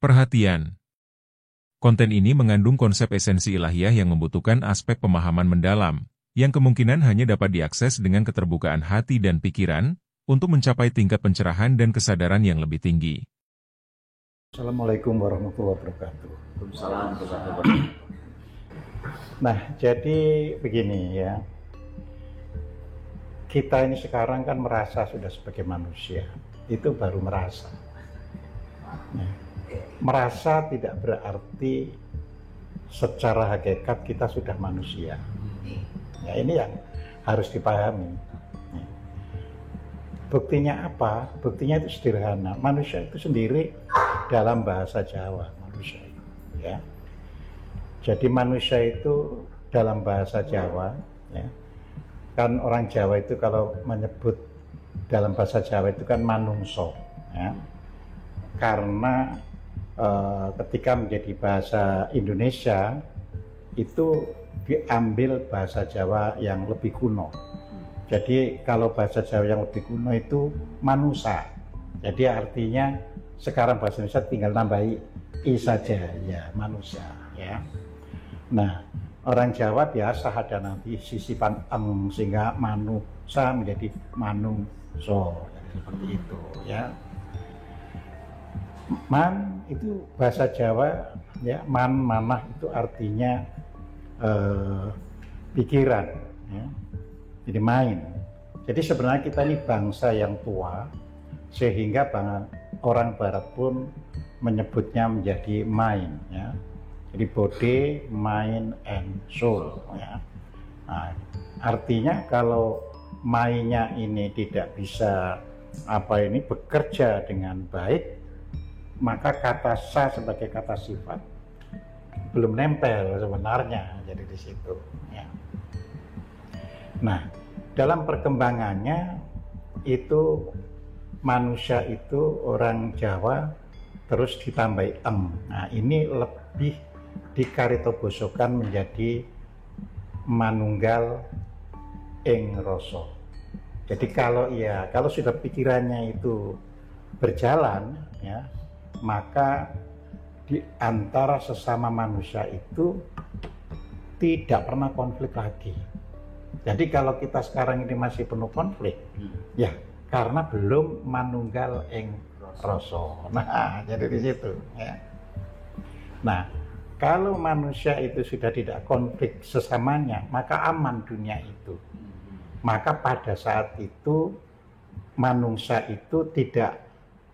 Perhatian. Konten ini mengandung konsep esensi ilahiyah yang membutuhkan aspek pemahaman mendalam, yang kemungkinan hanya dapat diakses dengan keterbukaan hati dan pikiran, untuk mencapai tingkat pencerahan dan kesadaran yang lebih tinggi. Assalamualaikum warahmatullahi wabarakatuh. Waalaikumsalam. Nah, jadi begini ya. Kita ini sekarang kan merasa sudah sebagai manusia. Itu baru merasa. Nah, merasa tidak berarti secara hakikat kita sudah manusia. Ya, ini yang harus dipahami. Buktinya apa? Buktinya itu sederhana. Manusia itu sendiri dalam bahasa Jawa, manusia itu, ya. Jadi manusia itu dalam bahasa Jawa, ya. Kan orang Jawa itu kalau menyebut dalam bahasa Jawa itu kan manungso, ya. Karena ketika menjadi bahasa Indonesia itu diambil bahasa Jawa yang lebih kuno. Jadi kalau bahasa Jawa yang lebih kuno itu manusa. Jadi artinya sekarang bahasa Indonesia tinggal nambahi i saja, ya, manusia, ya. Nah, orang Jawa biasa ada nanti sisipan eng sehingga manusa menjadi manungso, seperti itu, ya. Man itu bahasa Jawa, ya, manah itu artinya pikiran, ya. Jadi main. Jadi sebenarnya kita ini bangsa yang tua, sehingga orang Barat pun menyebutnya menjadi mind, ya. Jadi body, mind, and soul, ya. Nah, artinya kalau mindnya ini tidak bisa bekerja dengan baik, maka kata sa sebagai kata sifat belum nempel sebenarnya. Jadi di situ, ya. Nah, dalam perkembangannya itu manusia itu orang Jawa terus ditambahi eng. Nah, ini lebih dikaritobosokan menjadi manunggal ing rasa. Jadi kalau sudah pikirannya itu berjalan, ya, maka di antara sesama manusia itu tidak pernah konflik lagi. Jadi kalau kita sekarang ini masih penuh konflik, ya karena belum manunggal ing rasa. Nah, jadi di situ, ya. Nah, kalau manusia itu sudah tidak konflik sesamanya, maka aman dunia itu. Maka pada saat itu manungsa itu tidak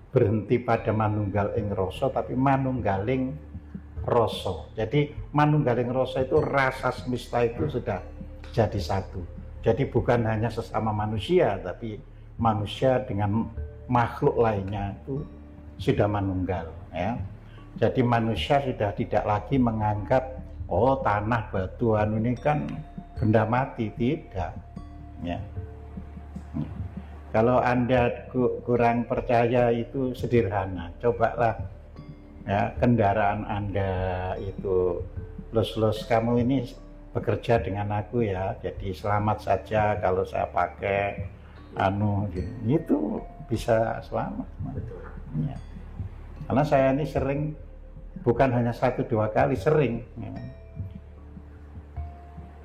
berhenti pada manunggal ing rasa, tapi manunggaling rasa. Jadi manunggaling rasa itu rasa semesta itu sudah jadi satu. Jadi bukan hanya sesama manusia, tapi manusia dengan makhluk lainnya itu sudah manunggal, ya. Jadi manusia sudah tidak lagi menganggap tanah batu ini kan benda mati, tidak, ya. Kalau Anda kurang percaya itu sederhana, cobalah, ya, kendaraan Anda itu los kamu ini bekerja dengan aku, ya, jadi selamat saja kalau saya pakai itu bisa selamat, ya. Karena saya ini sering, bukan hanya 1-2 kali, sering, ya.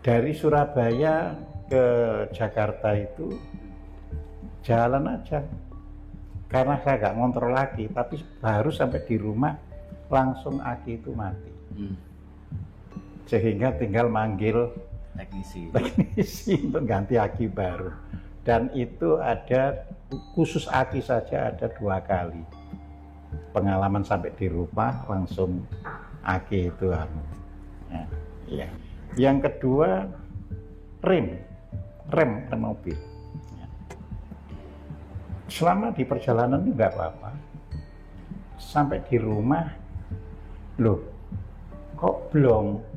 Dari Surabaya ke Jakarta itu jalan aja, karena saya nggak ngontrol lagi, tapi baru sampai di rumah langsung aki itu mati. Sehingga tinggal manggil teknisi untuk ganti aki baru, dan itu ada khusus aki saja ada 2 kali pengalaman sampai di rumah langsung aki itu, ya. Yang kedua rem mobil, ya. Selama di perjalanan itu nggak apa-apa, sampai di rumah loh kok belum.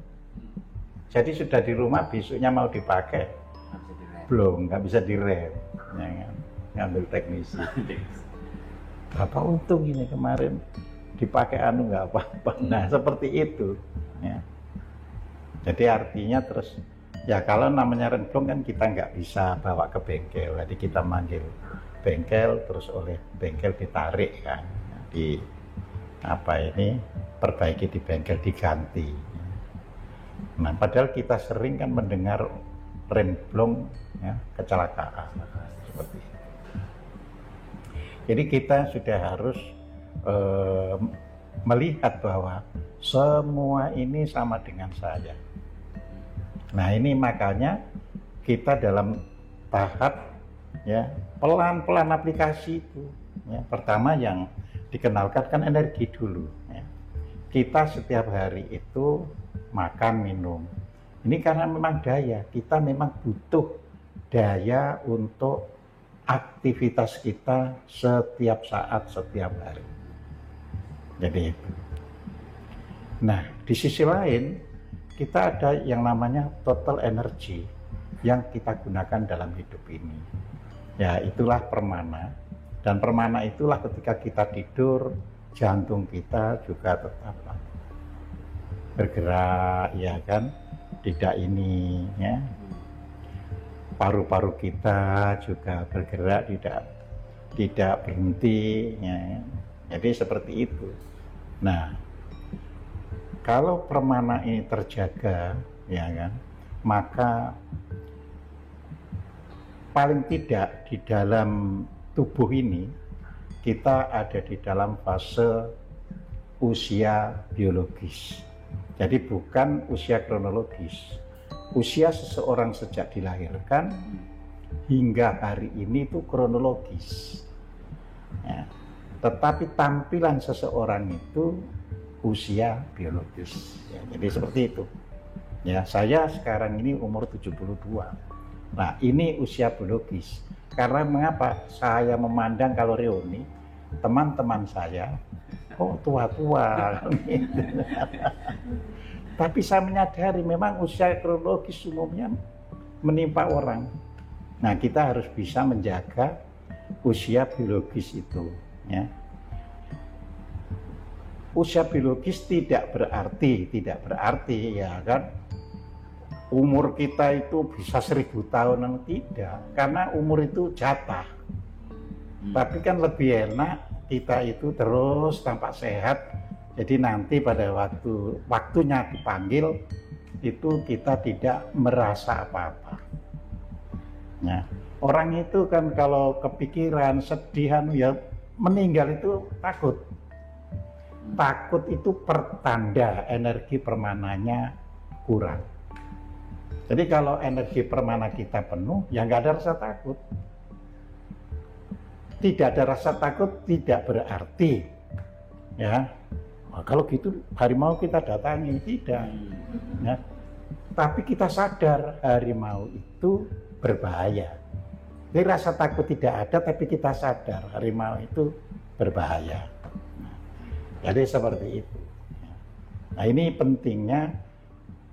Jadi sudah di rumah, besoknya mau dipakai belum, nggak bisa direm, ya kan? Ngambil teknisi. Apa untung ini kemarin dipakai nggak apa-apa. Nah, seperti itu, ya. Jadi artinya terus, ya kalau namanya remblong kan kita nggak bisa bawa ke bengkel, jadi kita manggil bengkel, terus oleh bengkel ditarik kan, perbaiki di bengkel, diganti. Nah, padahal kita sering kan mendengar remblong ya, kecelakaan seperti itu. Jadi kita sudah harus melihat bahwa semua ini sama dengan saya. Nah, ini makanya kita dalam tahap ya pelan-pelan aplikasi itu. Ya, pertama yang dikenalkan kan energi dulu. Ya. Kita setiap hari itu makan, minum. Ini karena memang daya, kita memang butuh daya untuk aktivitas kita setiap saat, setiap hari. Jadi itu. Nah, di sisi lain kita ada yang namanya total energy yang kita gunakan dalam hidup ini. Ya, itulah permana. Dan permana itulah ketika kita tidur, jantung kita juga tetap bergerak, ya kan? Tidak ini, ya. Paru-paru kita juga bergerak, tidak berhenti, ya. Jadi seperti itu. Nah, kalau permana ini terjaga, ya kan, maka paling tidak di dalam tubuh ini kita ada di dalam fase usia biologis. Jadi bukan usia kronologis. Usia seseorang sejak dilahirkan hingga hari ini itu kronologis. Ya. Tetapi tampilan seseorang itu usia biologis. Ya, jadi seperti itu. Ya, saya sekarang ini umur 72. Nah, ini usia biologis. Karena mengapa saya memandang kalau reuni teman-teman saya kok tua-tua gitu. Tapi saya menyadari memang usia kronologis umumnya menimpa orang. Nah, kita harus bisa menjaga usia biologis itu, ya. Usia biologis tidak berarti ya kan umur kita itu bisa 1000 tahunan, tidak, karena umur itu jatah. Tapi kan lebih enak kita itu terus tampak sehat, jadi nanti pada waktunya dipanggil itu kita tidak merasa apa-apa. Nah, orang itu kan kalau kepikiran, sedihan, ya meninggal itu takut. Takut itu pertanda energi permananya kurang. Jadi kalau energi permana kita penuh, ya nggak ada rasa takut. Tidak ada rasa takut tidak berarti, ya. Nah, kalau gitu harimau kita datangi, tidak. Ya. Tapi kita sadar harimau itu berbahaya. Jadi rasa takut tidak ada, tapi kita sadar harimau itu berbahaya. Jadi seperti itu. Nah, ini pentingnya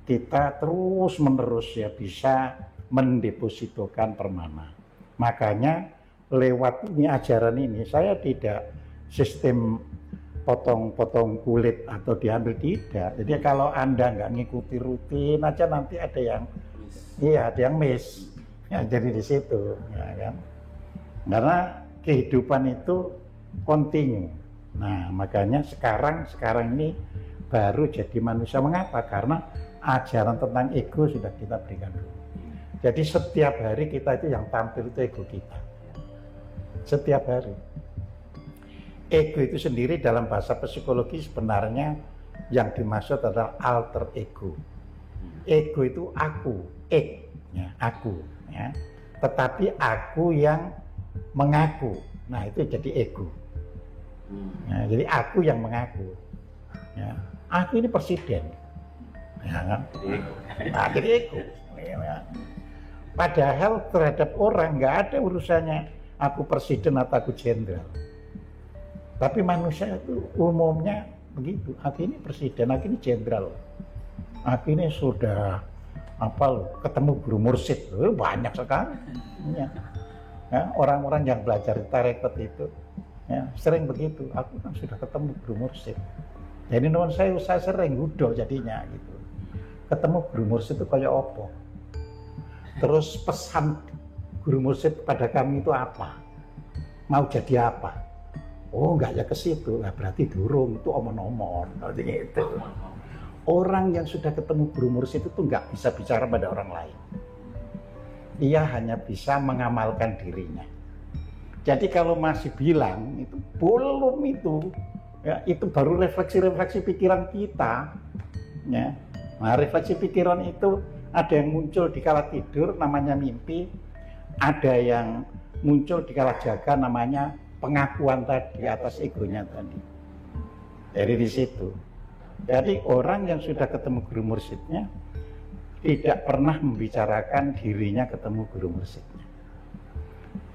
kita terus-menerus ya bisa mendepositokan permana. Makanya lewat ini ajaran ini saya tidak sistem potong-potong kulit atau diambil, tidak. Jadi kalau Anda nggak ngikuti rutin aja nanti ada yang miss. Ya, jadi di situ, ya kan. Karena kehidupan itu kontinu. Nah, makanya sekarang ini baru jadi manusia. Mengapa? Karena ajaran tentang ego sudah kita berikan dulu. Jadi setiap hari kita itu yang tampil itu ego kita. Setiap hari. Ego itu sendiri dalam bahasa psikologi sebenarnya yang dimaksud adalah alter ego. Ego itu aku, aku. Ya. Tetapi aku yang mengaku. Nah, itu jadi ego. Ya, jadi aku yang mengaku. Ya. Aku ini presiden. Ya kan? Nah, jadi ego. Ya. Padahal terhadap orang nggak ada urusannya aku presiden atau aku jenderal. Tapi manusia itu umumnya begitu. Aku ini presiden, aku ini jenderal. Aku ini sudah ketemu guru mursyid, banyak sekali. Ya, orang-orang yang belajar di tarekat itu ya, sering begitu. Aku kan sudah ketemu guru mursyid. Jadi non saya sering gudo jadinya gitu. Ketemu guru mursyid itu kayak apa? Terus pesan guru mursyid pada kami itu apa? Mau jadi apa? Oh enggak ya ke situ, nah, berarti durung itu omong-omong gitu. Orang yang sudah ketemu guru mursyid itu nggak bisa bicara pada orang lain. Dia hanya bisa mengamalkan dirinya. Jadi kalau masih bilang itu belum itu, ya, itu baru refleksi-refleksi pikiran kita. Ya. Nah, refleksi pikiran itu ada yang muncul di kala tidur namanya mimpi, ada yang muncul di kala jaga namanya pengakuan tadi atas egonya tadi. Jadi di situ. Jadi orang yang sudah ketemu guru mursyidnya tidak pernah membicarakan dirinya ketemu guru mursyidnya.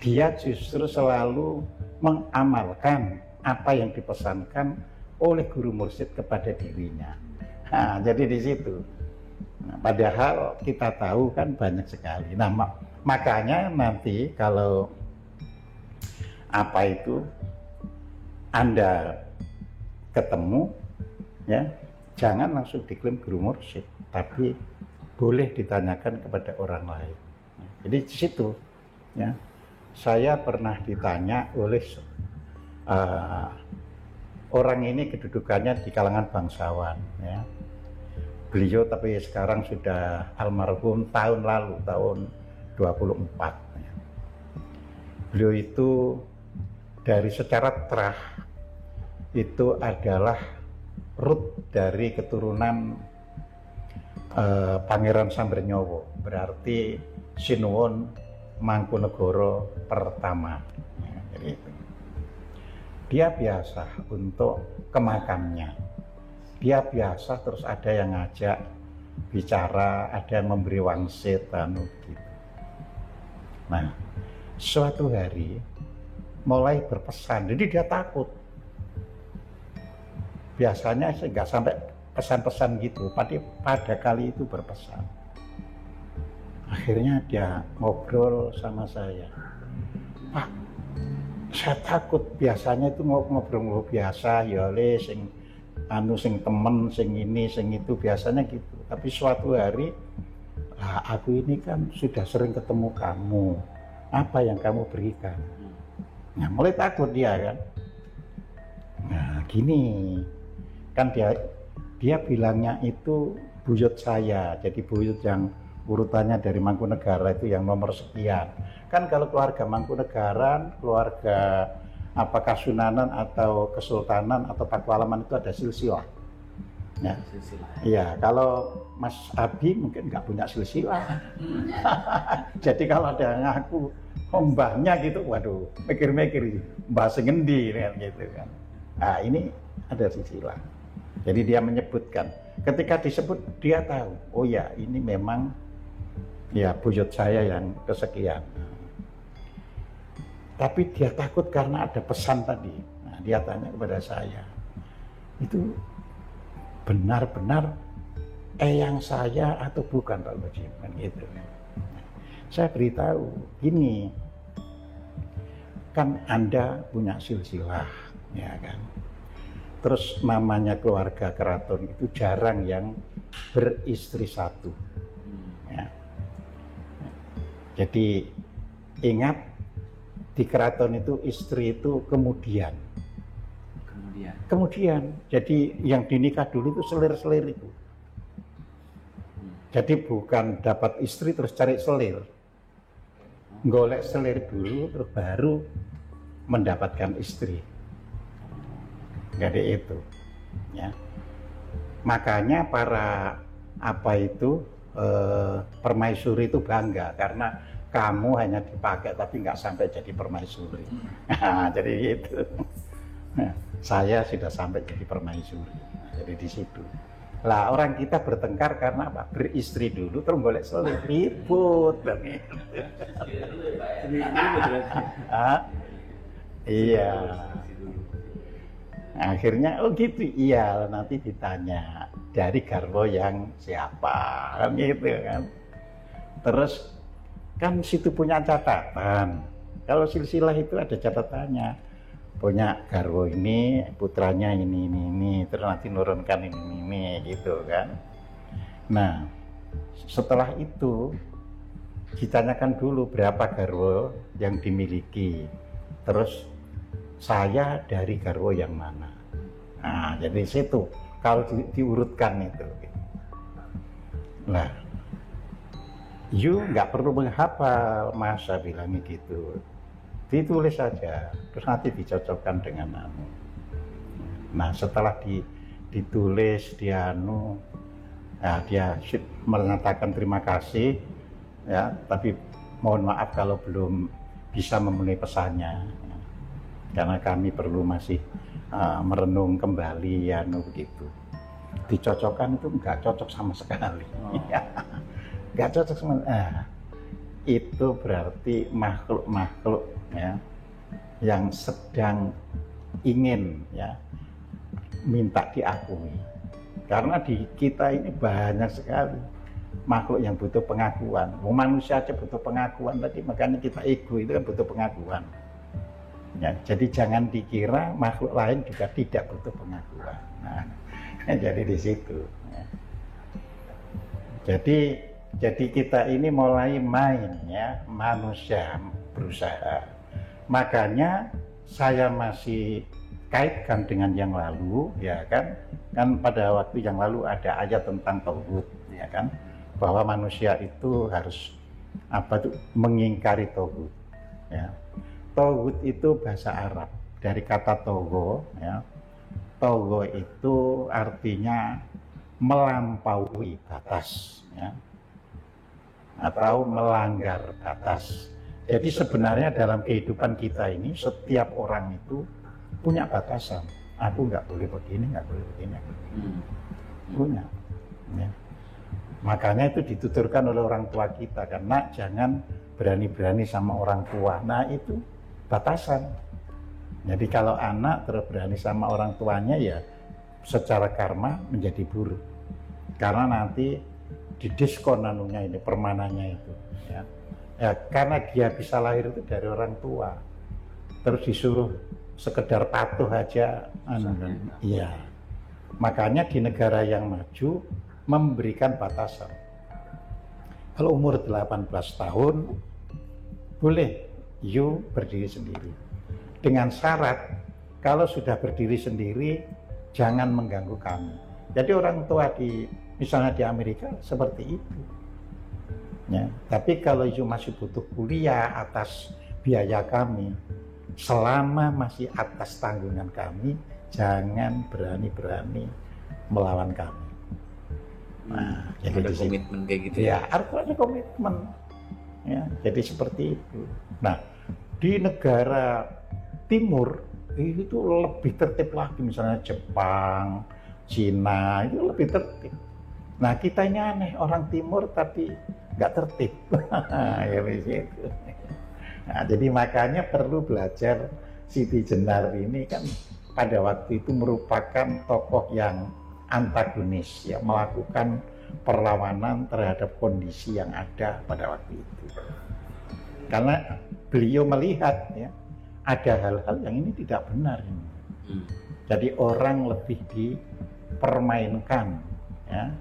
Dia justru selalu mengamalkan apa yang dipesankan oleh guru mursyid kepada dirinya. Nah, jadi di situ. Nah, padahal kita tahu kan banyak sekali. Nah, makanya nanti kalau apa itu Anda ketemu, ya jangan langsung diklaim guru mursyid, tapi boleh ditanyakan kepada orang lain. Jadi di situ, ya saya pernah ditanya oleh orang ini kedudukannya di kalangan bangsawan, ya. Beliau tapi sekarang sudah almarhum tahun lalu, tahun 24. Ya. Beliau itu dari secara terah itu adalah root dari keturunan Pangeran Sambernyowo, berarti Sinuwun Mangkunegoro pertama. Ya, jadi itu. Dia biasa untuk ke makamnya. Dia biasa terus ada yang ngajak bicara, ada yang memberi wangsit, gitu. Nah, suatu hari mulai berpesan, jadi dia takut. Biasanya nggak sampai pesan-pesan gitu, pada kali itu berpesan. Akhirnya dia ngobrol sama saya, Pak, saya takut. Biasanya itu ngobrol biasa, ya le sing sing temen, sing ini, sing itu, biasanya gitu. Tapi suatu hari, lah aku ini kan sudah sering ketemu kamu, apa yang kamu berikan? Nah, mulai takut dia kan. Nah, gini, kan dia bilangnya itu buyut saya, jadi buyut yang urutannya dari Mangkunegara itu yang nomor sekian. Kan kalau keluarga Mangkunegaran, keluarga apa Kasunanan atau Kesultanan atau Pakualaman itu ada silsilah. Ya. Iya, kalau Mas Abi mungkin nggak punya silsilah. Jadi kalau ada yang ngaku mbahnya gitu, waduh, mikir-mikir mbah sing ngendi kan gitu kan. Nah, ini ada silsilah. Jadi dia menyebutkan, ketika disebut dia tahu, oh ya ini memang ya buyut saya yang kesekian. Tapi dia takut karena ada pesan tadi. Nah, dia tanya kepada saya, itu benar-benar eyang saya atau bukan Pak Muji? Kan gitu. Saya beritahu, gini, kan Anda punya silsilah, ya kan. Terus namanya keluarga keraton itu jarang yang beristri satu. Ya. Jadi ingat, di keraton itu istri itu kemudian. Jadi yang dinikah dulu itu selir-selir itu. Jadi bukan dapat istri terus cari selir. Golek selir dulu terus baru mendapatkan istri. Jadi itu, ya. Makanya para permaisuri itu bangga karena kamu hanya dipakai tapi nggak sampai jadi permaisuri. Nah, jadi gitu. Nah, saya sudah sampai jadi permaisuri. Nah, jadi di situ. Lah orang kita bertengkar karena apa? Beristri dulu terus golek selir, ribut. Iya. Akhirnya oh gitu, iya nanti ditanya dari garwo yang siapa kan gitu kan. Terus kan situ punya catatan, kalau silsilah itu ada catatannya, punya garwo ini, putranya ini, terus nanti nurunkan ini gitu kan. Nah setelah itu ditanyakan dulu berapa garwo yang dimiliki, terus saya dari garwa yang mana. Nah, jadi situ kalau diurutkan itu. Nah, you nggak perlu menghafal, masa bilangnya gitu. Ditulis saja, terus nanti dicocokkan dengan anu. Nah, setelah ditulis, dia mengatakan terima kasih, ya, tapi mohon maaf kalau belum bisa memenuhi pesannya, ya, karena kami perlu masih merenung kembali, ya, begitu. Dicocokkan itu nggak cocok sama sekali, nggak cocok sama. Itu berarti makhluk-makhluk, ya, yang sedang ingin, ya, minta diakui. Karena di kita ini banyak sekali makhluk yang butuh pengakuan. Manusia aja butuh pengakuan tadi, makanya kita ego itu kan butuh pengakuan. Ya, jadi jangan dikira makhluk lain juga tidak butuh pengakuan. Nah, jadi di situ. Ya. Jadi kita ini mulai main, ya, manusia berusaha. Makanya saya masih kaitkan dengan yang lalu, ya kan pada waktu yang lalu ada ayat tentang tauhid, ya kan, bahwa manusia itu harus mengingkari tauhid, ya. Tauhid itu bahasa Arab dari kata togo, ya. Togo itu artinya melampaui batas, ya, atau melanggar batas. Jadi sebenarnya dalam kehidupan kita ini setiap orang itu punya batasan. Aku nggak boleh begini, nggak boleh begini. Punya. Ya. Makanya itu dituturkan oleh orang tua kita, karena jangan berani-berani sama orang tua. Nah, itu batasan. Jadi kalau anak terus berani sama orang tuanya, ya secara karma menjadi buruk. Karena nanti didiskon anunya ini, permananya itu. Ya. Ya, karena dia bisa lahir itu dari orang tua. Terus disuruh sekedar patuh aja, iya. Makanya di negara yang maju memberikan batasan. Kalau umur 18 tahun boleh you berdiri sendiri. Dengan syarat kalau sudah berdiri sendiri jangan mengganggu kami. Jadi orang tua misalnya di Amerika seperti itu. Ya, tapi kalau you masih butuh kuliah atas biaya kami, selama masih atas tanggungan kami, jangan berani-berani melawan kami. Nah, jadi ada komitmen kayak gitu ya. Harus ada komitmen. Ya, jadi seperti itu. Nah, di negara timur itu lebih tertib lagi, misalnya Jepang, Cina itu lebih tertib. Nah, kita ini aneh, orang timur tapi nggak tertib. Ya, begitu. Nah, jadi makanya perlu belajar. Siti Jenar ini kan pada waktu itu merupakan tokoh yang antagonis, ya, melakukan perlawanan terhadap kondisi yang ada pada waktu itu. Karena beliau melihat, ya, ada hal-hal yang ini tidak benar ini. Jadi orang lebih dipermainkan, ya,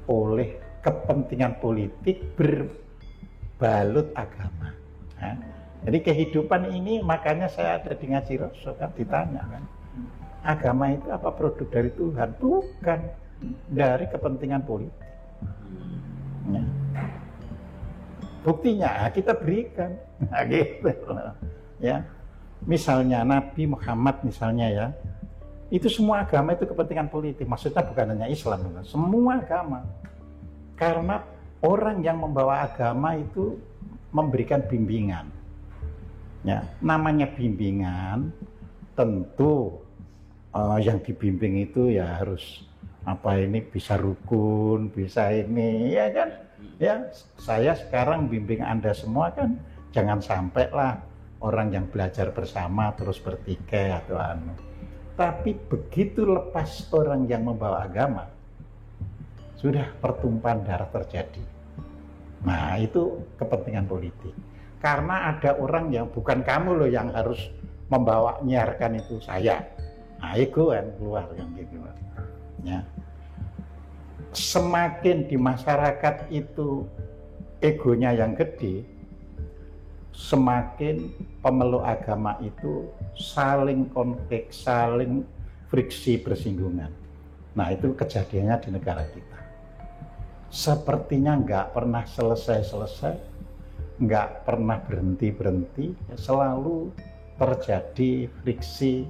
oleh kepentingan politik berbalut agama. Ya. Jadi kehidupan ini, makanya saya ada di Ngaji Rasul kan ditanya kan, agama itu apa produk dari Tuhan? Bukan, dari kepentingan politik. Ya. Buktinya kita berikan, nah, gitu, ya. Misalnya Nabi Muhammad misalnya, ya, itu semua agama itu kepentingan politik. Maksudnya bukan hanya Islam, semua agama. Karena orang yang membawa agama itu memberikan bimbingan. Ya, namanya bimbingan, tentu yang dibimbing itu ya harus bisa rukun, bisa ini, ya kan? Ya, saya sekarang bimbing Anda semua kan, jangan sampai lah orang yang belajar bersama terus bertikai atau anu. Tapi begitu lepas orang yang membawa agama, sudah pertumpahan darah terjadi. Nah, itu kepentingan politik. Karena ada orang yang bukan kamu loh yang harus membawa, nyiarkan itu, saya. Nah, ego kan keluar yang gitu. Ya. Semakin di masyarakat itu egonya yang gede, semakin pemeluk agama itu saling konflik, saling friksi, bersinggungan. Nah, itu kejadiannya di negara kita. Sepertinya nggak pernah selesai-selesai, nggak pernah berhenti-berhenti, selalu terjadi friksi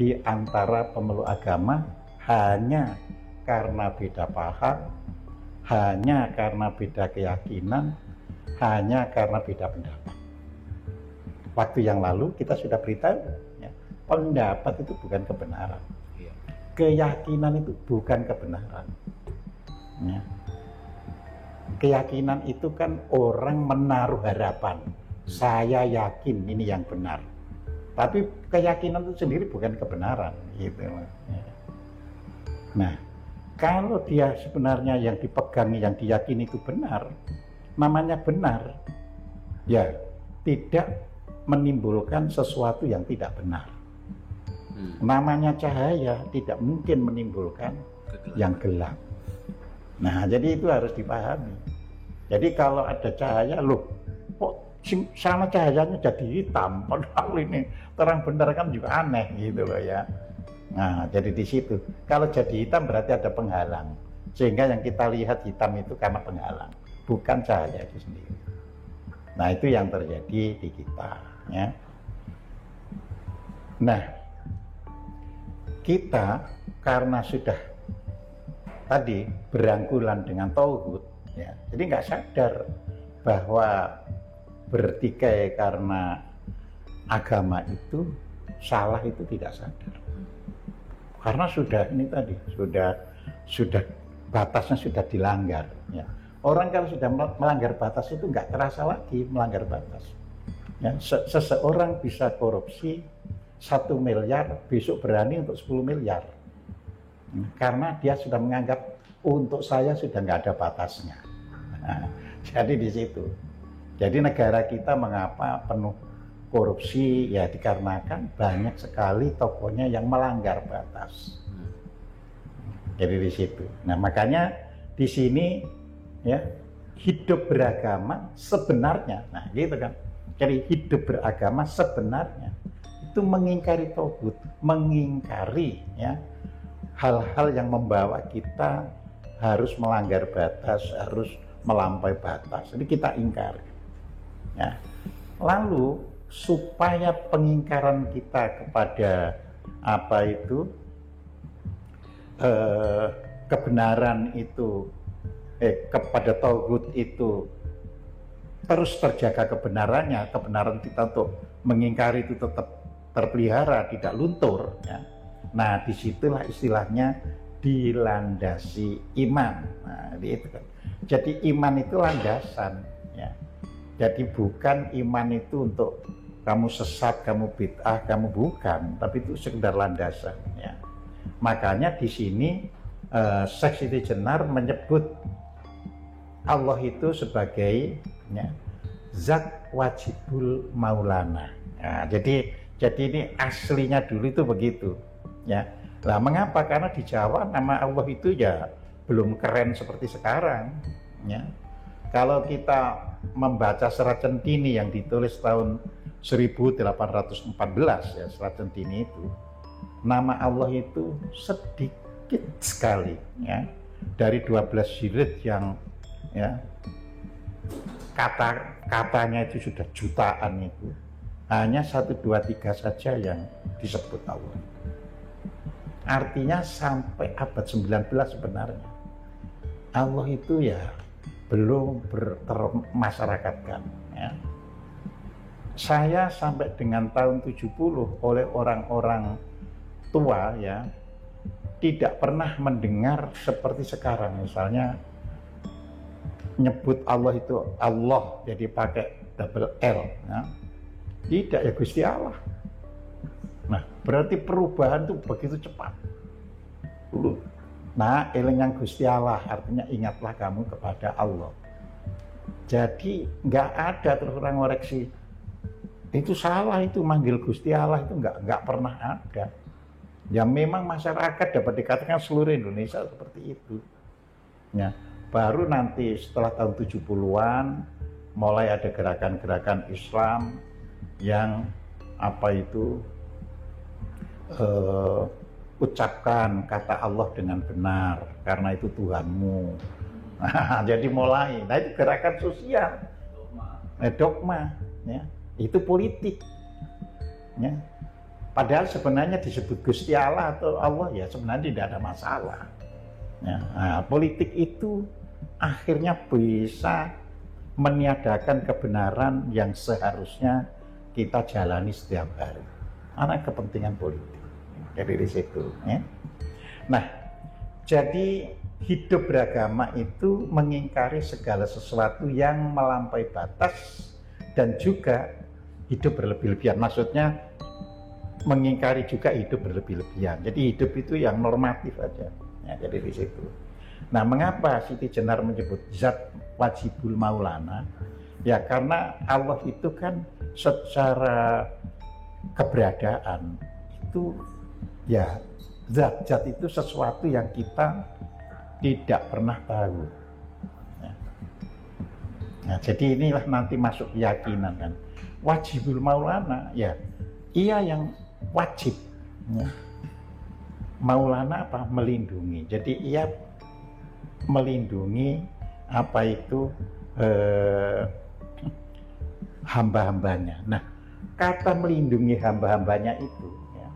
di antara pemeluk agama hanya karena beda paham, hanya karena beda keyakinan, hanya karena beda pendapat. Waktu yang lalu kita sudah beritahu, ya, pendapat itu bukan kebenaran, keyakinan itu bukan kebenaran. Ya. Keyakinan itu kan orang menaruh harapan, saya yakin ini yang benar. Tapi keyakinan itu sendiri bukan kebenaran, gitu. Ya. Nah, kalau dia sebenarnya yang dipegangi, yang diyakini itu benar, namanya benar, ya tidak menimbulkan sesuatu yang tidak benar. Namanya cahaya tidak mungkin menimbulkan yang gelap. Nah, jadi itu harus dipahami. Jadi kalau ada cahaya, loh, kok sana cahayanya jadi hitam, padahal ini terang benar, kan juga aneh gitu loh ya. Nah, jadi di situ. Kalau jadi hitam berarti ada penghalang. Sehingga yang kita lihat hitam itu karena penghalang, bukan cahaya itu sendiri. Nah, itu yang terjadi di kita, ya. Nah, kita karena sudah tadi berangkulan dengan tauhid, ya, jadi nggak sadar bahwa bertikai karena agama itu salah, itu tidak sadar. Karena sudah ini tadi sudah batasnya sudah dilanggar, ya. Orang kalau sudah melanggar batas itu nggak terasa lagi melanggar batas. Ya, seseorang bisa korupsi 1 miliar, besok berani untuk 10 miliar. Karena dia sudah menganggap untuk saya sudah nggak ada batasnya. Nah, jadi di situ. Jadi negara kita mengapa penuh korupsi, ya dikarenakan banyak sekali tokohnya yang melanggar batas. Jadi di situ. Nah, makanya di sini ya, hidup beragama sebenarnya, nah gitu kan. Jadi hidup beragama sebenarnya itu mengingkari tauhid, mengingkari ya hal-hal yang membawa kita harus melanggar batas, harus melampaui batas. Jadi kita ingkari. Ya. Lalu supaya pengingkaran kita kepada apa itu kebenaran itu kepada tauhid itu terus terjaga kebenarannya, kebenaran kita untuk mengingkari itu tetap terpelihara, tidak luntur, ya. Nah, disitulah istilahnya dilandasi iman. Nah, itu kan. Jadi iman itu landasan, ya. Jadi bukan iman itu untuk kamu sesat, kamu bid'ah, kamu bukan, tapi itu sekedar landasan, ya. Makanya di sini Syekh Siti Jenar menyebut Allah itu sebagai ya, zat wajibul maulana. Nah, jadi ini aslinya dulu itu begitu, ya. Lah mengapa? Karena di Jawa nama Allah itu ya belum keren seperti sekarang, ya. Kalau kita membaca Serat Centini yang ditulis tahun 1814 ya, Serat Centini itu, nama Allah itu sedikit sekali, ya. Dari 12 jilid yang ya katanya itu sudah jutaan, itu hanya 1, 2, 3 saja yang disebut Allah. Artinya sampai abad 19 sebenarnya Allah itu ya belum termasyarakatkan, ya. Saya sampai dengan tahun 70 oleh orang-orang tua ya tidak pernah mendengar seperti sekarang, misalnya nyebut Allah itu Allah jadi pakai double L, ya. Tidak, ya Gusti Allah. Nah, berarti perubahan itu begitu cepat. Nah, eling Gusti Allah artinya ingatlah kamu kepada Allah. Jadi nggak ada terus orang ngoreksi itu salah, itu manggil Gusti Allah itu nggak pernah ada. Ya memang masyarakat dapat dikatakan seluruh Indonesia seperti itu. Ya. Baru nanti setelah tahun 70-an mulai ada gerakan-gerakan Islam yang ucapkan kata Allah dengan benar karena itu Tuhanmu. Nah, jadi mulai, nah itu gerakan sosial, dogma, ya, itu politik, ya. Padahal sebenarnya disebut Gusti Allah atau Allah ya sebenarnya tidak ada masalah. Ya, nah, politik itu akhirnya bisa meniadakan kebenaran yang seharusnya kita jalani setiap hari karena kepentingan politik. Jadi di situ. Ya. Nah, jadi hidup beragama itu mengingkari segala sesuatu yang melampaui batas dan juga hidup berlebih-lebihan. Maksudnya mengingkari juga hidup berlebih-lebihan. Jadi hidup itu yang normatif aja. Ya, jadi di situ. Nah, mengapa Siti Jenar menyebut zat wajibul maulana? Ya karena Allah itu kan secara keberadaan itu ya zat itu sesuatu yang kita tidak pernah tahu. Ya. Nah, jadi inilah nanti masuk keyakinan kan. Wajibul maulana ya ia yang wajib. Ya. Maulana apa? Melindungi. Jadi ia melindungi hamba-hambanya. Nah, kata melindungi hamba-hambanya itu ya,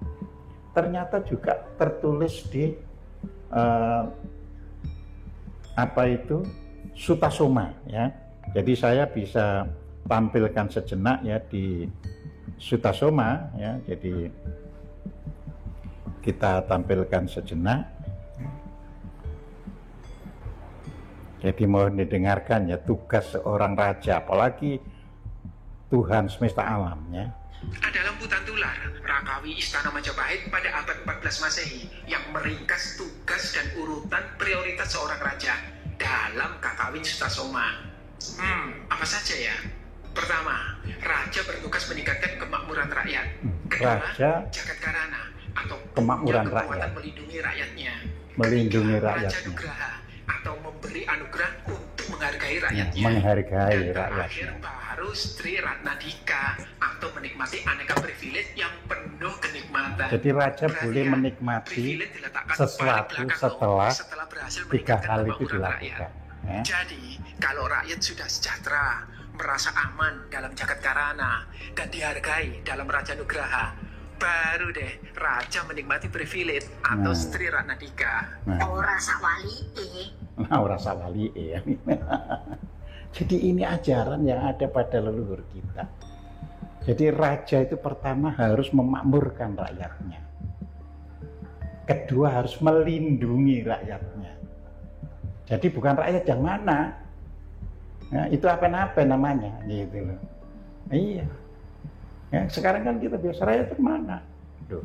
ternyata juga tertulis di Sutasoma ya. Jadi saya bisa tampilkan sejenak ya di Sutasoma ya. Jadi kita tampilkan sejenak. Jadi mohon didengarkan ya tugas seorang raja, apalagi Tuhan semesta alam ya. Ada lamputan tular, Rakawi Istana Majapahit pada abad 14 Masehi yang meringkas tugas dan urutan prioritas seorang raja dalam Kakawin Sutasoma. Apa saja ya? Pertama, raja bertugas meningkatkan kemakmuran rakyat. Kedua, Raja Jagatkarana atau kemakmuran punya kekuatan rakyat. melindungi rakyatnya. Melindungi Ketiga, rakyatnya. Raja Nugraha atau memberi anugerah untuk menghargai rakyatnya. Menghargai Dan rakyatnya. terakhir baru Sri Ratnadika atau menikmati aneka privilege yang penuh kenikmatan. Jadi raja Berarti boleh ya, menikmati privilege diletakkan sesuatu paling belakang setelah berhasil tiga meningkatkan hal itu kemakmuran dilakukan. Ya. Jadi, kalau rakyat sudah sejahtera, merasa aman dalam Jagatkarana dan dihargai dalam Raja Nugraha, baru deh raja menikmati privilege atau Nah. Sri Ratnadika. Ora sawali Nah, ora sawali ya. Jadi ini ajaran yang ada pada leluhur kita. Jadi raja itu pertama harus memakmurkan rakyatnya. Kedua harus melindungi rakyatnya. Jadi bukan rakyat yang mana. Nah, itu apa-apa namanya gitu loh. Iya. Ya, sekarang kan kita biasa rakyat itu mana? Duh.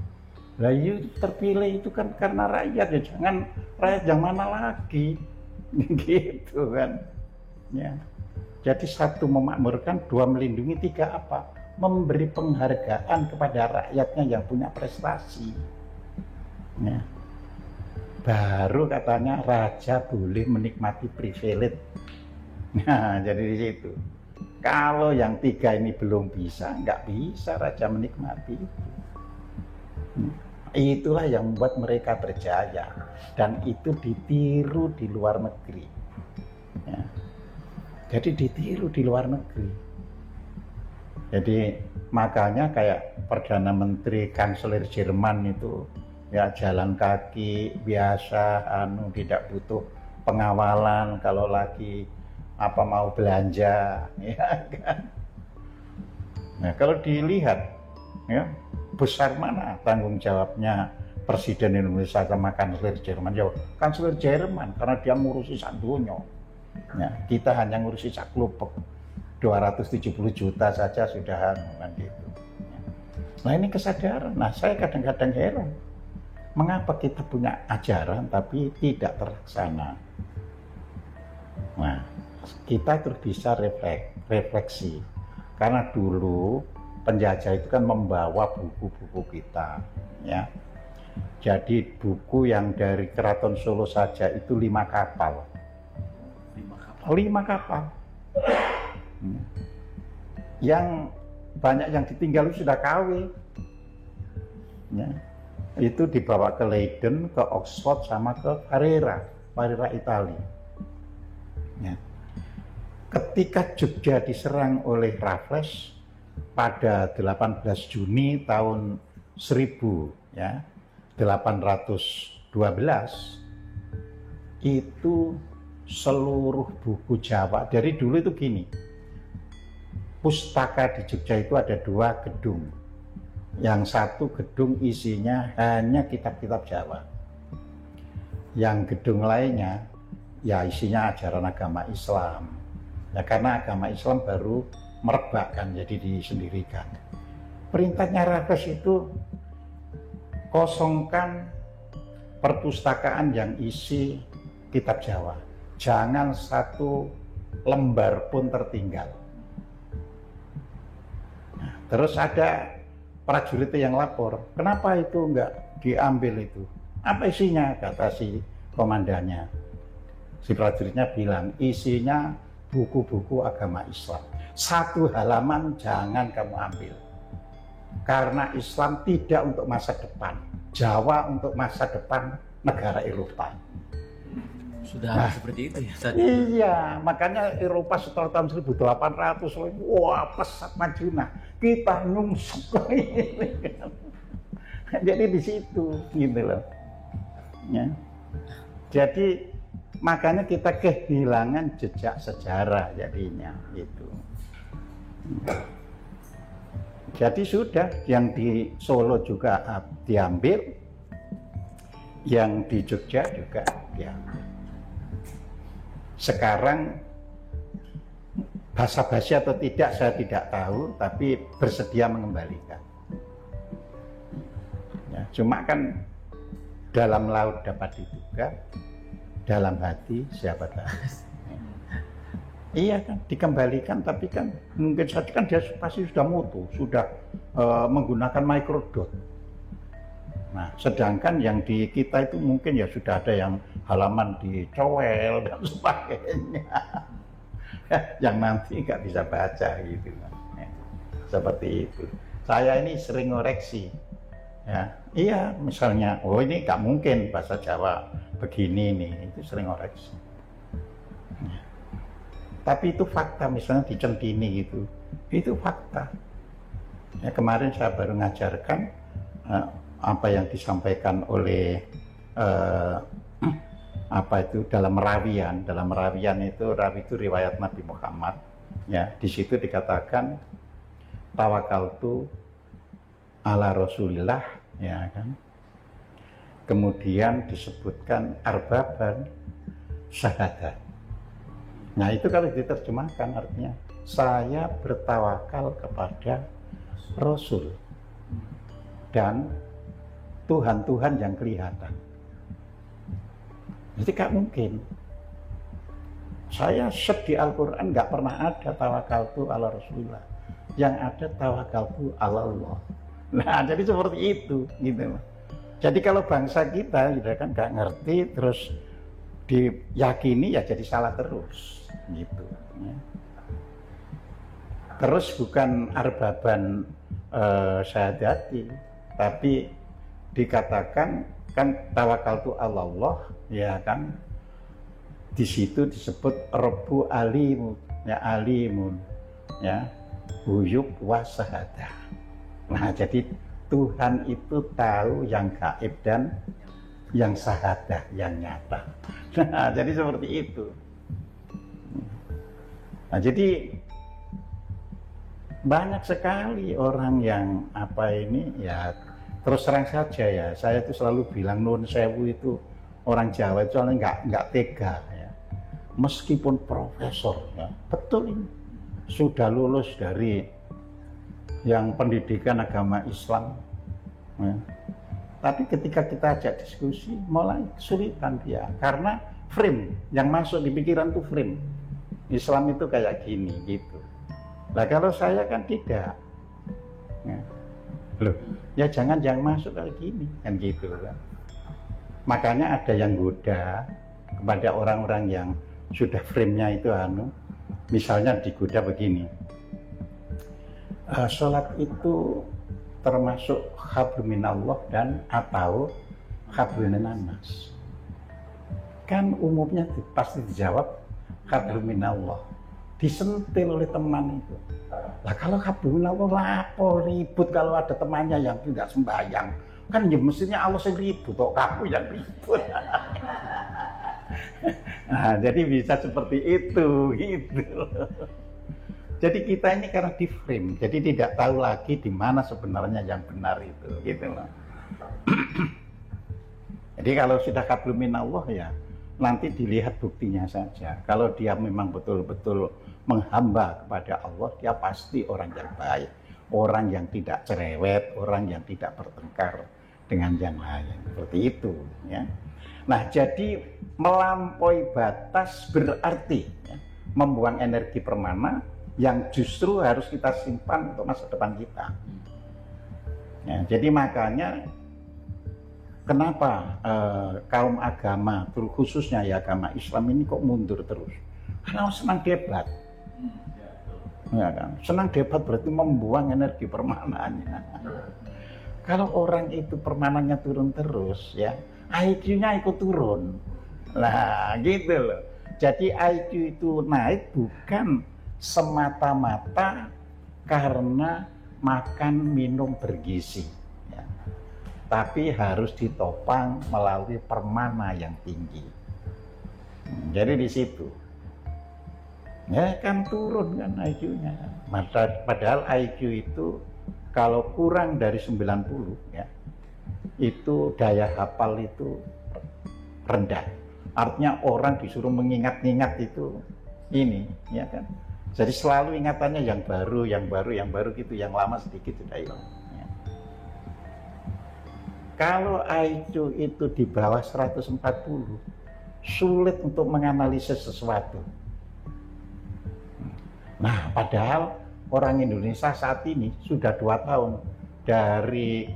Lah itu terpilih itu kan karena rakyat ya, jangan rakyat yang mana lagi. Gitu kan. Ya. Jadi satu memakmurkan, dua melindungi, tiga apa? Memberi penghargaan kepada rakyatnya yang punya prestasi. Ya. Baru katanya raja boleh menikmati privilege. Nah, jadi di situ. Kalau yang tiga ini belum bisa, nggak bisa raja menikmati itu. Itulah yang membuat mereka berjaya dan itu ditiru di luar negeri. Ya. Jadi ditiru di luar negeri. Jadi makanya kayak Perdana Menteri Kanselir Jerman itu ya jalan kaki biasa, tidak butuh pengawalan kalau lagi mau belanja, ya kan. Nah kalau dilihat ya besar mana tanggung jawabnya Presiden Indonesia sama Kanselir Jerman? Ya Kanselir Jerman karena dia ngurusi sak dunia. Ya, kita hanya ngurusi sak klubek 270 juta saja sudah kan gitu. Nah ini kesadaran. Nah saya kadang-kadang heran mengapa kita punya ajaran tapi tidak terlaksana. Nah kita terus bisa refleksi karena dulu penjajah itu kan membawa buku-buku kita ya. Jadi buku yang dari Keraton Solo saja itu 5 kapal. 5 kapal. Yang banyak yang ditinggal sudah KW. Ya. Itu dibawa ke Leiden, ke Oxford, sama ke Carrera Italia. Ya. Ketika Jogja diserang oleh Raffles pada 18 Juni tahun 1812, itu seluruh buku Jawa, dari dulu itu gini, pustaka di Jogja itu ada 2 gedung. Yang satu gedung isinya hanya kitab-kitab Jawa. Yang gedung lainnya ya isinya ajaran agama Islam. Ya karena agama Islam baru merebak kan, jadi disendirikan. Perintahnya Raffles itu kosongkan perpustakaan yang isi kitab Jawa. Jangan satu lembar pun tertinggal. Nah, terus ada prajurit yang lapor, kenapa itu enggak diambil itu? Apa isinya? Kata si komandannya. Si prajuritnya bilang, isinya buku-buku agama Islam. 1 halaman jangan kamu ambil. Karena Islam tidak untuk masa depan. Jawa untuk masa depan negara Eropa. Sudah seperti itu ya tadi. Iya, makanya Eropa setelah tahun 1800, wah pesat maju. Nah, kita nyungsuk ini. Jadi di situ, gitu loh. Ya. Jadi makanya kita kehilangan jejak sejarah jadinya, gitu. Jadi sudah, yang di Solo juga diambil, yang di Jogja juga diambil. Sekarang basa-basi atau tidak saya tidak tahu, tapi bersedia mengembalikan. Ya, cuma kan dalam laut dapat diduga, dalam hati siapa tahu. Iya kan, dikembalikan, tapi kan mungkin saja kan dia pasti sudah mutu, sudah menggunakan microdot. Nah, sedangkan yang di kita itu mungkin ya sudah ada yang halaman dicowel dan sebagainya. Yang nanti nggak bisa baca gitu. Ya, seperti itu. Saya ini sering ngoreksi. Ya, iya, misalnya, oh ini nggak mungkin bahasa Jawa begini nih, itu sering ngoreksi. Ya. Tapi itu fakta, misalnya di Centini gitu, itu fakta. Ya, kemarin saya baru ngajarkan apa yang disampaikan oleh apa itu dalam Rawiyan itu, Rawi itu riwayat Nabi Muhammad. Ya, di situ dikatakan tawakaltu ala Rasulillah, ya kan. Kemudian disebutkan arbaban syahadat. Nah, itu kalau diterjemahkan artinya saya bertawakal kepada Rasul dan Tuhan-Tuhan yang kelihatan. Jadi gak mungkin. Saya di Al-Quran gak pernah ada tawakaltu ala Rasulullah. Yang ada tawakaltu ala Allah. Nah, jadi seperti itu, gitu. Jadi kalau bangsa kita kan gak ngerti, terus diyakini ya jadi salah terus, gitu. Ya. Terus bukan arbaban syahadati, tapi dikatakan kan tawakaltu ala Allah, ya kan, di situ disebut Rabbu alimun, ya alimun, ya huyub wasahadah. Nah, jadi Tuhan itu tahu yang gaib dan yang sahadah, yang nyata. Nah, jadi seperti itu. Nah, jadi banyak sekali orang yang apa ini ya. Terus terang saja ya, saya itu selalu bilang Nun Sewu itu orang Jawa itu soalnya nggak tega ya. Meskipun profesor ya, betul ini sudah lulus dari yang pendidikan agama Islam ya. Tapi ketika kita ajak diskusi mulai kesulitan dia, karena frame yang masuk di pikiran itu frame Islam itu kayak gini gitu. Nah kalau saya kan tidak ya. Loh, ya jangan masuk kayak gini kan gitu kan. Makanya ada yang goda kepada orang-orang yang sudah frame-nya itu misalnya digoda begini, sholat itu termasuk hablum minallah dan atau hablum minannas. Kan umumnya pasti dijawab hablum minallah, disentil oleh teman itu. Lah kalau hablum minallah lapor ribut kalau ada temannya yang tidak sembahyang, kan ya mestinya Allah yang ribut, kok kamu yang ribut. Nah, jadi bisa seperti itu gitu. Jadi kita ini karena di frame, jadi tidak tahu lagi di mana sebenarnya yang benar itu, gitu loh. Jadi kalau sudah hablum minallah ya nanti dilihat buktinya saja. Kalau dia memang betul-betul menghamba kepada Allah, dia pasti orang yang baik, orang yang tidak cerewet, orang yang tidak bertengkar dengan yang lain, seperti itu, ya. Nah, jadi melampaui batas berarti ya, membuang energi permana yang justru harus kita simpan untuk masa depan kita. Ya, jadi makanya kenapa kaum agama, khususnya ya agama Islam ini kok mundur terus? Karena senang debat. Ya kan? Senang debat berarti membuang energi permananya. Kalau orang itu permananya turun terus, ya IQ-nya ikut turun. Nah, gitu loh. Jadi IQ itu naik bukan semata-mata karena makan minum bergizi, ya. Tapi harus ditopang melalui permana yang tinggi. Jadi di situ, ya kan turun kan IQ-nya. Padahal IQ itu kalau kurang dari 90, ya, itu daya hafal itu rendah. Artinya orang disuruh mengingat-ingat itu ini, ya kan. Jadi selalu ingatannya yang baru gitu, yang lama sedikit sudah hilang. Ya. Kalau IQ itu di bawah 140, sulit untuk menganalisis sesuatu. Nah, padahal orang Indonesia saat ini sudah 2 tahun dari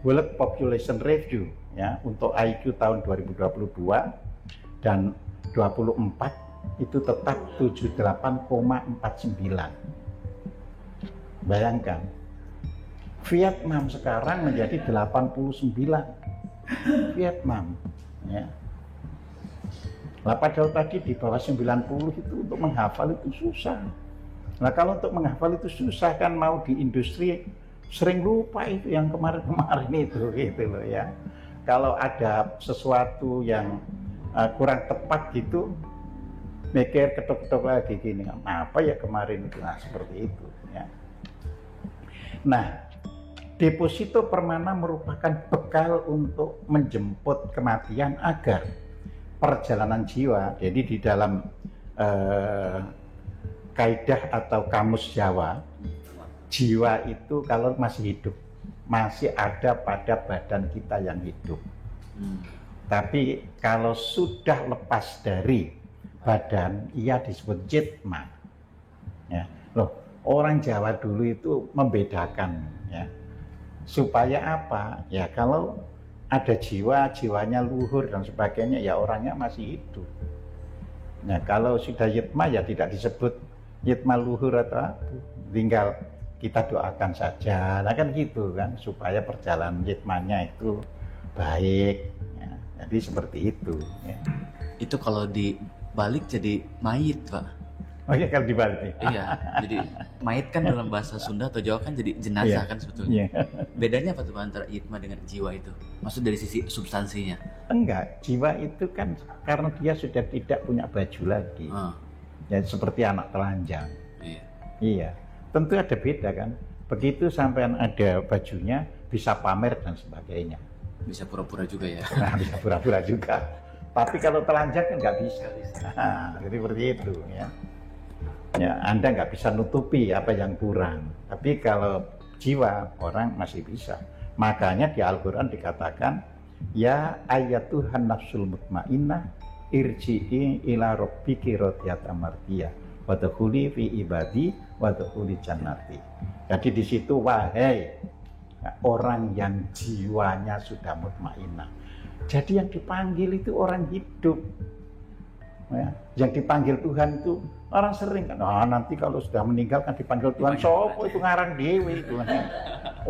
World Population Review, ya, untuk IQ tahun 2022 dan 24 itu tetap 78,49. Bayangkan, Vietnam sekarang menjadi 89. Vietnam, ya. Nah, padahal tadi di bawah 90 itu untuk menghafal itu susah. Nah, kalau untuk menghafal itu susah kan, mau di industri sering lupa itu yang kemarin-kemarin itu, gitu loh, ya. Kalau ada sesuatu yang kurang tepat gitu, mikir ketok-ketok lagi gini, apa ya kemarin itu, nah seperti itu, ya. Nah, deposito permana merupakan bekal untuk menjemput kematian agar perjalanan jiwa. Jadi di dalam kaidah atau kamus Jawa, jiwa itu kalau masih hidup, masih ada pada badan kita yang hidup. Tapi kalau sudah lepas dari badan, ia disebut jitma. Ya, loh, orang Jawa dulu itu membedakan, ya. Supaya apa? Ya kalau ada jiwa, jiwanya luhur dan sebagainya, ya orangnya masih hidup. Nah, kalau sudah yitma ya tidak disebut yitma luhur atau apa. Tinggal kita doakan saja. Nah kan gitu kan, supaya perjalanan yitmanya itu baik. Ya, jadi seperti itu. Ya. Itu kalau dibalik jadi mayit, Pak. Oh iya, kalau dibalik. Iya, jadi mayit kan dalam bahasa Sunda atau Jawa kan jadi jenazah, kan sebetulnya. Bedanya apa tuh antara yitma dengan jiwa itu? Maksud dari sisi substansinya? Enggak, jiwa itu kan karena dia sudah tidak punya baju lagi. Ya seperti anak telanjang. Iya. Tentu ada beda kan. Begitu sampai ada bajunya, bisa pamer dan sebagainya. Bisa pura-pura juga ya. Nah, bisa pura-pura juga. Tapi kalau telanjang kan nggak bisa. Nah, jadi seperti itu, ya. Ya, Anda nggak bisa nutupi apa yang kurang. Tapi kalau jiwa orang masih bisa. Makanya di Al-Quran dikatakan, ya ayatuhan nafsul mutmainnah irji'i ila rabbiki radiyatan mardiyah wadkhuli fi ibadi wadkhuli jannati. Jadi di situ, wahai orang yang jiwanya sudah mutmainnah. Jadi yang dipanggil itu orang hidup. Ya. Yang dipanggil Tuhan itu orang sering kan, nanti kalau sudah meninggal kan dipanggil Tuhan, sopo itu ngarang dewe itu.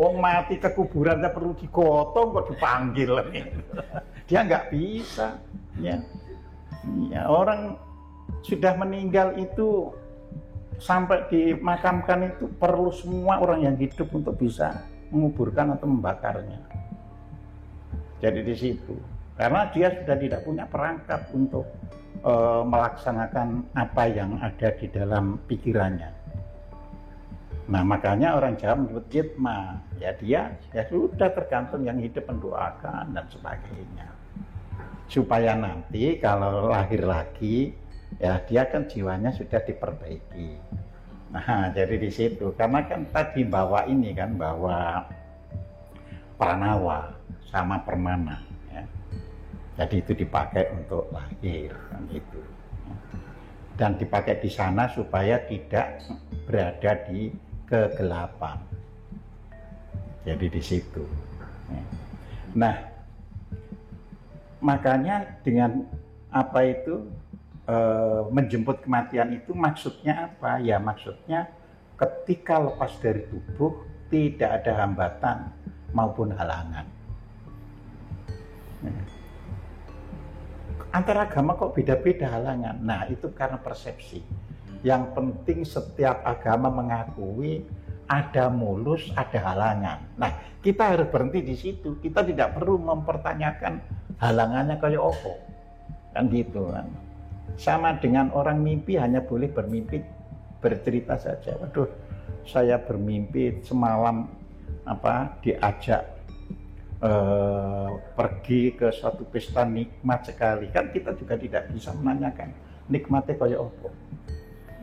Wong mati ke kuburan tak perlu digotong kok dipanggil. Dia nggak bisa. Ya. Ya, orang sudah meninggal itu sampai dimakamkan itu perlu semua orang yang hidup untuk bisa menguburkan atau membakarnya. Jadi di situ, karena dia sudah tidak punya perangkat untuk melaksanakan apa yang ada di dalam pikirannya. Nah makanya orang Jawa menyebut jitma, ya dia ya sudah tergantung yang hidup mendoakan dan sebagainya, supaya nanti kalau lahir lagi ya dia kan jiwanya sudah diperbaiki. Nah jadi di situ, karena kan tadi bawa ini kan, bawa pranawa sama permana. Jadi itu dipakai untuk lahir kan itu, dan dipakai di sana supaya tidak berada di kegelapan. Jadi di situ. Nah, makanya dengan apa itu menjemput kematian itu maksudnya apa? Ya maksudnya ketika lepas dari tubuh tidak ada hambatan maupun halangan. Antara agama kok beda-beda halangan. Nah itu karena persepsi. Yang penting setiap agama mengakui ada mulus, ada halangan. Nah kita harus berhenti di situ. Kita tidak perlu mempertanyakan halangannya kayak apa, kan gitu kan. Sama dengan orang mimpi hanya boleh bermimpi, bercerita saja. Waduh, saya bermimpi semalam diajak pergi ke suatu pesta nikmat sekali, kan kita juga tidak bisa menanyakan nikmatnya kayak apa.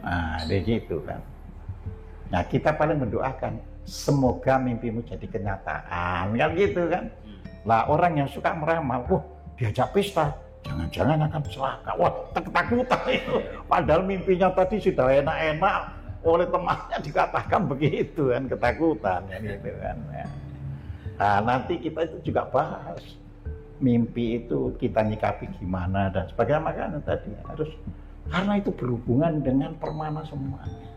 Nah begitu kan. Nah kita paling mendoakan semoga mimpimu jadi kenyataan, kan gitu kan. Lah orang yang suka meramal, diajak pesta jangan-jangan akan celaka, wah ketakutan itu, padahal mimpinya tadi sudah enak-enak, oleh temannya dikatakan begitu kan, ketakutan ya gitu kan ya. Nah, nanti kita itu juga bahas mimpi itu kita nyikapi gimana dan sebagainya. Makanya tadi harus, karena itu berhubungan dengan permana semuanya.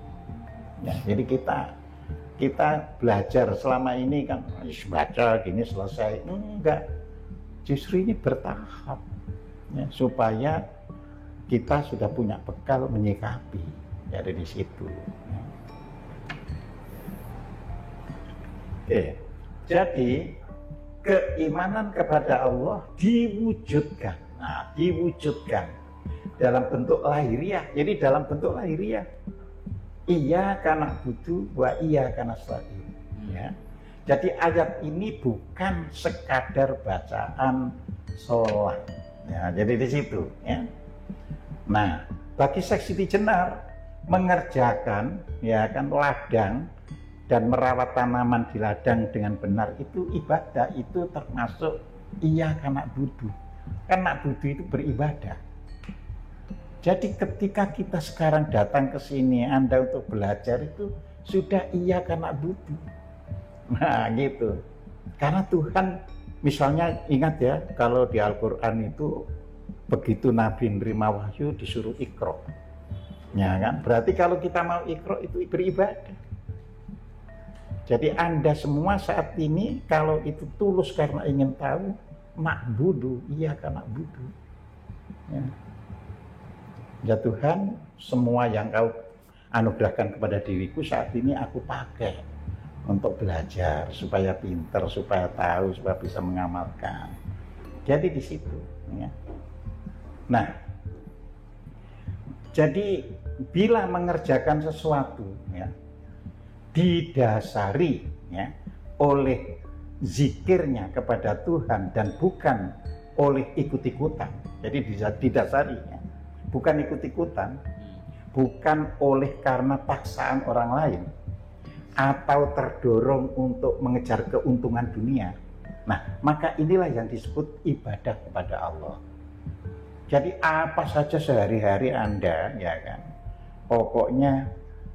Ya, jadi kita belajar selama ini kan baca gini selesai, enggak, justru ini bertahap ya, supaya kita sudah punya bekal menyikapi. Jadi di situ. Oke. Jadi keimanan kepada Allah diwujudkan. Nah, diwujudkan dalam bentuk lahiriah. Jadi dalam bentuk lahiriah. Iya karena butuh, wa iya karena stain. Ya. Jadi ayat ini bukan sekadar bacaan sholat. Ya, jadi di situ. Ya. Nah, bagi Syekh Siti Jenar mengerjakan, ya kan, ladang dan merawat tanaman di ladang dengan benar itu ibadah, itu termasuk iya karena budu. Karena budu itu beribadah. Jadi ketika kita sekarang datang ke sini, Anda untuk belajar itu sudah iya karena budu. Nah gitu. Karena Tuhan, misalnya ingat ya, kalau di Al-Quran itu begitu Nabi menerima wahyu disuruh iqra. Ya kan? Berarti kalau kita mau iqra itu beribadah. Jadi Anda semua saat ini kalau itu tulus karena ingin tahu, ma'budu, iya karena budu. Ya Tuhan, semua yang kau anugerahkan kepada diriku saat ini aku pakai untuk belajar supaya pinter, supaya tahu, supaya bisa mengamalkan. Jadi di situ. Ya. Nah, jadi bila mengerjakan sesuatu, ya, didasari ya, oleh zikirnya kepada Tuhan dan bukan oleh ikut-ikutan. Jadi didasari ya, bukan ikut-ikutan, bukan oleh karena paksaan orang lain atau terdorong untuk mengejar keuntungan dunia. Nah, maka inilah yang disebut ibadah kepada Allah. Jadi apa saja sehari-hari Anda, ya kan, pokoknya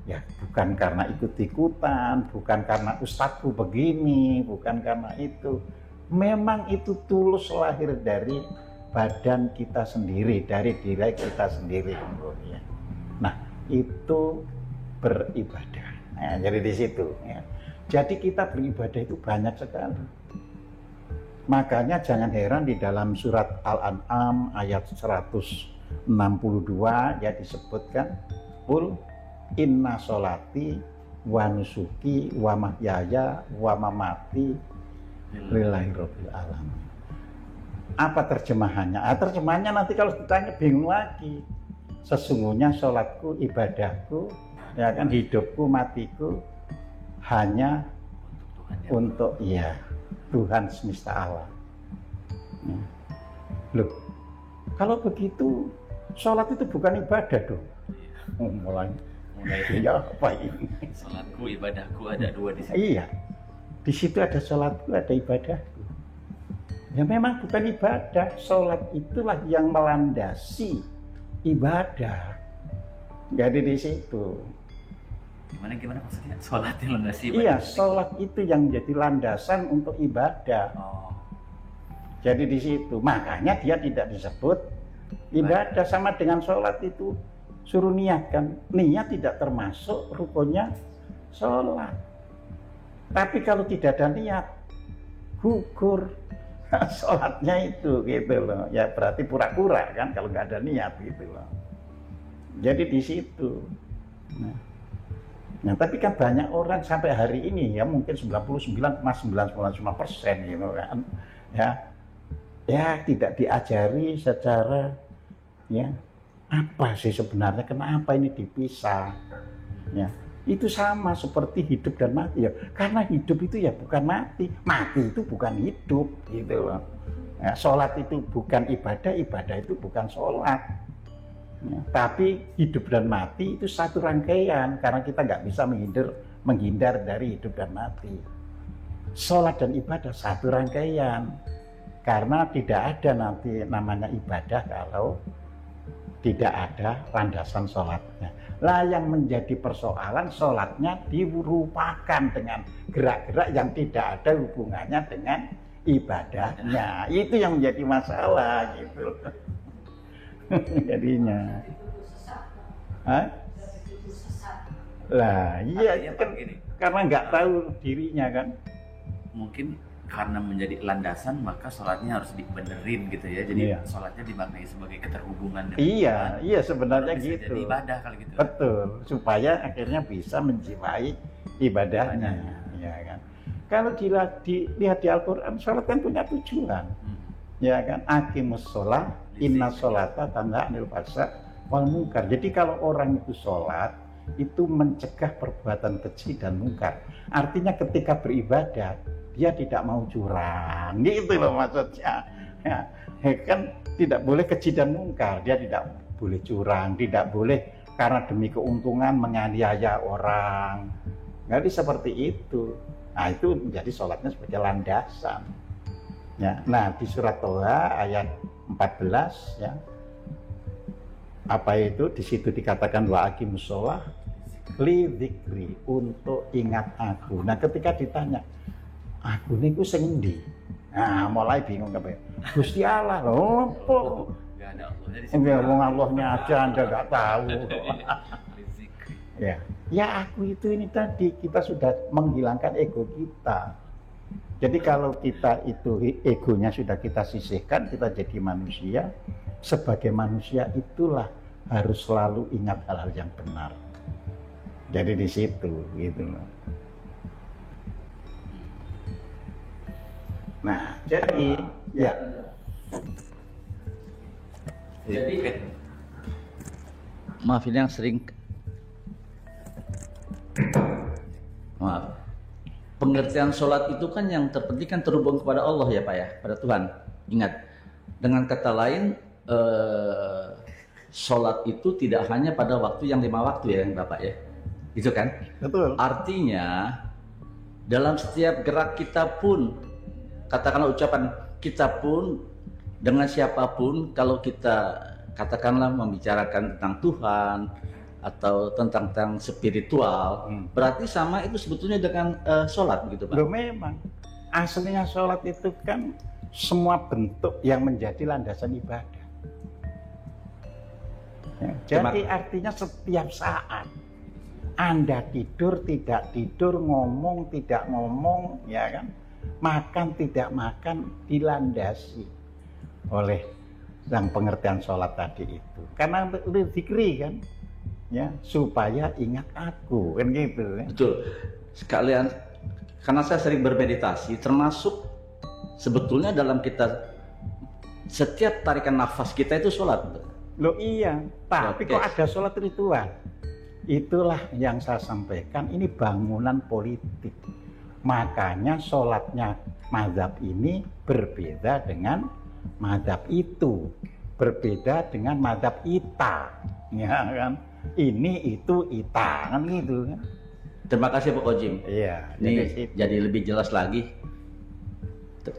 ya bukan karena ikut-ikutan, bukan karena ustadzku begini, bukan karena itu. Memang itu tulus lahir dari badan kita sendiri, dari diri kita sendiri. Ya. Nah, itu beribadah. Nah, jadi di situ. Ya. Jadi kita beribadah itu banyak sekali. Makanya jangan heran di dalam surat Al-An'am ayat 162 ya disebutkan, Qul inna sholati wa nusuki wa mahyaya wa mamati lillahi rabbil alamin. Apa terjemahannya? Terjemahannya nanti kalau ditanya bingung lagi. Sesungguhnya sholatku, ibadahku, ya kan, hidupku, matiku hanya untuk Tuhan semesta alam. Ya. Loh, kalau begitu sholat itu bukan ibadah dong. Mulai ya apa ini? Sholatku, ibadahku ada dua di sini. Iya, di situ ada sholatku, ada ibadahku. Ya memang bukan ibadah, sholat itulah yang melandasi ibadah. Jadi di situ. Gimana maksudnya? Sholat yang landasi ibadah? Iya, sholat itu yang menjadi landasan untuk ibadah. Oh. Jadi di situ, makanya dia tidak disebut ibadah. Sama dengan sholat itu suruh niatkan, niat tidak termasuk rukunnya sholat. Tapi kalau tidak ada niat, gugur sholatnya itu gitu loh. Ya berarti pura-pura kan kalau nggak ada niat gitu loh. Jadi di situ. Nah, tapi kan banyak orang sampai hari ini ya mungkin 99,995% gitu kan. Ya tidak diajari secara ya apa sih sebenarnya, kenapa ini dipisah. Ya. Itu sama seperti hidup dan mati ya. Karena hidup itu ya bukan mati, mati itu bukan hidup gitu loh. Ya, sholat itu bukan ibadah, ibadah itu bukan sholat. Ya, tapi hidup dan mati itu satu rangkaian karena kita nggak bisa menghindar dari hidup dan mati. Sholat dan ibadah satu rangkaian karena tidak ada nanti namanya ibadah kalau tidak ada landasan sholatnya. Lah yang menjadi persoalan sholatnya dirupakan dengan gerak-gerak yang tidak ada hubungannya dengan ibadahnya. Itu yang menjadi masalah gitu. Jadinya. Hah? Lah iya kan karena nggak tahu dirinya kan. Mungkin karena menjadi landasan maka sholatnya harus dibenerin gitu ya. Jadi sholatnya dimaknai sebagai keterhubungan dengan Tuhan. Iya sebenarnya bisa gitu. Jadi ibadah kali gitu. Betul, supaya akhirnya bisa menjiwai ibadahnya. Ya kan. Kalau dilihat di Al-Quran, sholat kan punya tujuan. Ya kan, aqimus sholat, inna sholata tanha anil fahsya wal munkar. Jadi kalau orang itu sholat itu mencegah perbuatan keji dan munkar. Artinya ketika beribadah dia tidak mau curang, gitu loh maksudnya. Ya, kan tidak boleh keji dan mungkar, dia tidak boleh curang, tidak boleh karena demi keuntungan menganiaya orang. Jadi seperti itu. Nah itu menjadi sholatnya sebagai landasan. Ya, nah di surat Toha ayat 14 ya, apa itu di situ dikatakan wa aqimus sholah li dzikri, untuk ingat aku. Nah ketika ditanya aku niku sing endi? Nah, mulai bingung kabeh. Gusti Allah lho, opo? Enggak ada Allahnya di sini. Ngomong Allahnya aja Anda enggak tahu. Ya aku itu ini tadi kita sudah menghilangkan ego kita. Jadi kalau kita itu egonya sudah kita sisihkan, kita jadi manusia. Sebagai manusia itulah harus selalu ingat hal-hal yang benar. Jadi di situ gitu loh. Nah, jadi ya. Jadi maaf ini yang sering pengertian sholat itu kan yang terpenting kan terhubung kepada Allah ya Pak ya, pada Tuhan. Ingat, dengan kata lain sholat itu tidak hanya pada waktu yang 5 waktu ya Bapak ya, itu kan? Betul. Artinya dalam setiap gerak kita pun, katakanlah ucapan kita pun dengan siapapun, kalau kita katakanlah membicarakan tentang Tuhan atau tentang spiritual, berarti sama itu sebetulnya dengan sholat begitu Pak? Loh memang aslinya sholat itu kan semua bentuk yang menjadi landasan ibadah. Ya, jadi artinya setiap saat Anda tidur, tidak tidur, ngomong, tidak ngomong, ya kan, makan, tidak makan, dilandasi oleh yang pengertian sholat tadi itu. Karena zikri kan, ya, supaya ingat aku, kan gitu. Ya. Betul. Sekalian, karena saya sering bermeditasi, termasuk sebetulnya dalam kita setiap tarikan nafas kita itu sholat. Loh iya, tapi kok ada sholat ritual? Itulah yang saya sampaikan, ini bangunan politik. Makanya sholatnya mazhab ini berbeda dengan mazhab itu, berbeda dengan mazhab ita, ya kan? Ini itu ita, kan gitu kan? Terima kasih Pak Ojim. Iya. Ini jadi lebih jelas lagi.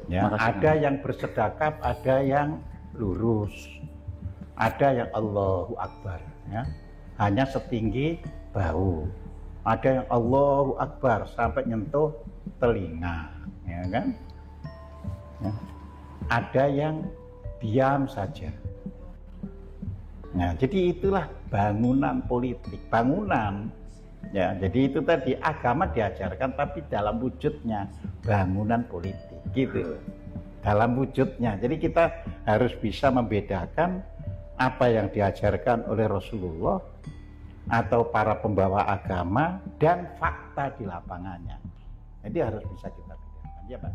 Ya, ada yang bersedekap, ada yang lurus, ada yang Allahu Akbar, ya, hanya setinggi bahu, ada yang Allahu Akbar sampai nyentuh telinga, ya kan? Ya. Ada yang diam saja. Nah, jadi itulah bangunan politik, bangunan. Ya, jadi itu tadi agama diajarkan, tapi dalam wujudnya bangunan politik, gitu. Dalam wujudnya. Jadi kita harus bisa membedakan apa yang diajarkan oleh Rasulullah atau para pembawa agama dan fakta di lapangannya. Jadi harus bisa kita bedakan, ya Pak.